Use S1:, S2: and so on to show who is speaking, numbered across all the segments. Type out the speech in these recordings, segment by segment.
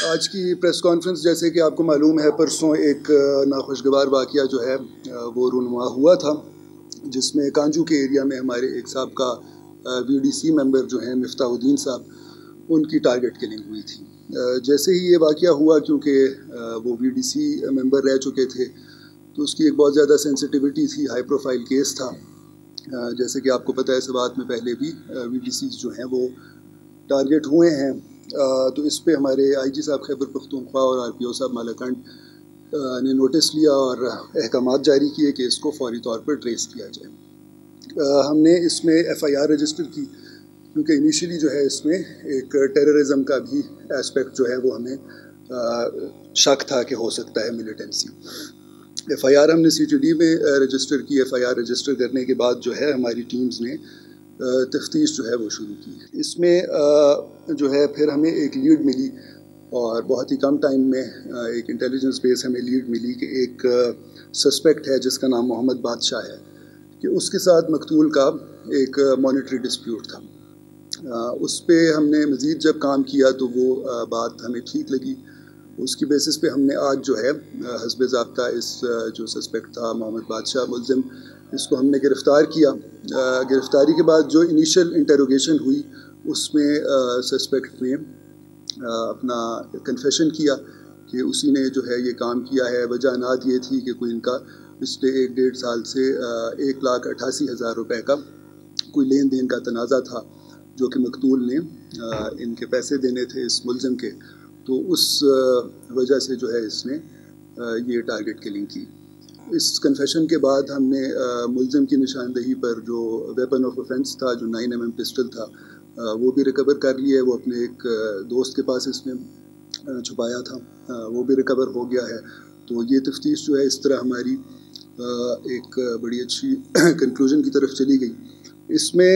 S1: آج کی press conference جیسے کہ آپ کو معلوم ہے پرسوں ایک ناخوشگوار واقعہ جو ہے وہ رونما ہوا تھا، جس میں کانجو کے ایریا میں ہمارے ایک سابقہ VDC ممبر جو ہیں مفتاح الدین صاحب، ان کی ٹارگٹ کلنگ ہوئی تھی۔ جیسے ہی یہ واقعہ ہوا، کیونکہ وہ VDC ممبر رہ چکے تھے تو اس کی ایک بہت زیادہ سینسٹیوٹی تھی، ہائی پروفائل کیس تھا۔ جیسے کہ آپ کو پتہ ہے سوات میں پہلے بھی VDCs جو ہیں وہ ٹارگٹ ہوئے ہیں، تو اس پہ ہمارے IG صاحب خیبر پختونخوا اور RPO صاحب مالاکنڈ نے نوٹس لیا اور احکامات جاری کیے کہ اس کو فوری طور پر ٹریس کیا جائے۔ ہم نے اس میں FIR رجسٹر کی، کیونکہ انیشیلی جو ہے اس میں ایک ٹیررزم کا بھی ایسپیکٹ جو ہے وہ ہمیں شک تھا کہ ہو سکتا ہے ملیٹنسی۔ FIR ہم نے CTD میں رجسٹر کی۔ FIR رجسٹر کرنے کے بعد جو ہے ہماری ٹیمز نے تفتیش جو ہے وہ شروع کی۔ اس میں جو ہے پھر ہمیں ایک لیڈ ملی، اور بہت ہی کم ٹائم میں ایک انٹیلیجنس بیس ہمیں لیڈ ملی کہ ایک سسپیکٹ ہے جس کا نام محمد بادشاہ ہے، کہ اس کے ساتھ مقتول کا ایک مانیٹری ڈسپیوٹ تھا۔ اس پہ ہم نے مزید جب کام کیا تو وہ بات ہمیں ٹھیک لگی۔ اس کی بیسس پہ ہم نے آج جو ہے حسب ضابطہ اس جو سسپیکٹ تھا محمد بادشاہ ملزم، اس کو ہم نے گرفتار کیا۔ گرفتاری کے بعد جو انیشل انٹروگیشن ہوئی اس میں سسپیکٹ نے اپنا کنفیشن کیا کہ اسی نے جو ہے یہ کام کیا ہے۔ وجہ انات یہ تھی کہ کوئی ان کا پچھلے 1.5 سال سے 1,88,000 روپے کا کوئی لین دین کا تنازع تھا، جو کہ مقتول نے ان کے پیسے دینے تھے اس ملزم کے، تو اس وجہ سے جو ہے اس نے یہ ٹارگٹ کلنگ کی۔ اس کنفیشن کے بعد ہم نے ملزم کی نشاندہی پر جو ویپن آف آفینس تھا، جو 9mm پسٹل تھا، وہ بھی ریکور کر لیا ہے۔ وہ اپنے ایک دوست کے پاس اس نے چھپایا تھا، وہ بھی ریکور ہو گیا ہے۔ تو یہ تفتیش جو ہے اس طرح ہماری ایک بڑی اچھی کنکلوژن کی طرف چلی گئی۔ اس میں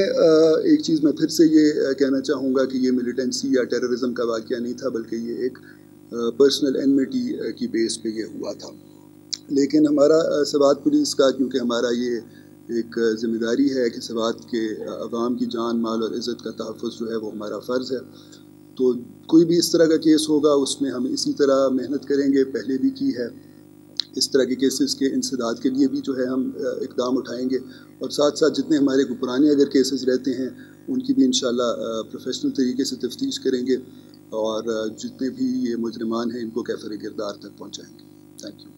S1: ایک چیز میں پھر سے یہ کہنا چاہوں گا کہ یہ ملیٹنسی یا ٹیررزم کا واقعہ نہیں تھا، بلکہ یہ ایک پرسنل انمیٹی کی بیس پہ یہ ہوا تھا۔ لیکن ہمارا سوات پولیس کا، کیونکہ ہمارا یہ ایک ذمہ داری ہے کہ سوات کے عوام کی جان، مال اور عزت کا تحفظ جو ہے وہ ہمارا فرض ہے، تو کوئی بھی اس طرح کا کیس ہوگا اس میں ہم اسی طرح محنت کریں گے، پہلے بھی کی ہے۔ اس طرح کے کیسز کے انسداد کے لیے بھی جو ہے ہم اقدام اٹھائیں گے، اور ساتھ ساتھ جتنے ہمارے کو پرانے اگر کیسز رہتے ہیں ان کی بھی انشاءاللہ پروفیشنل طریقے سے تفتیش کریں گے، اور جتنے بھی یہ مجرمان ہیں ان کو کیفر گردار تک پہنچائیں گے۔ Thank you.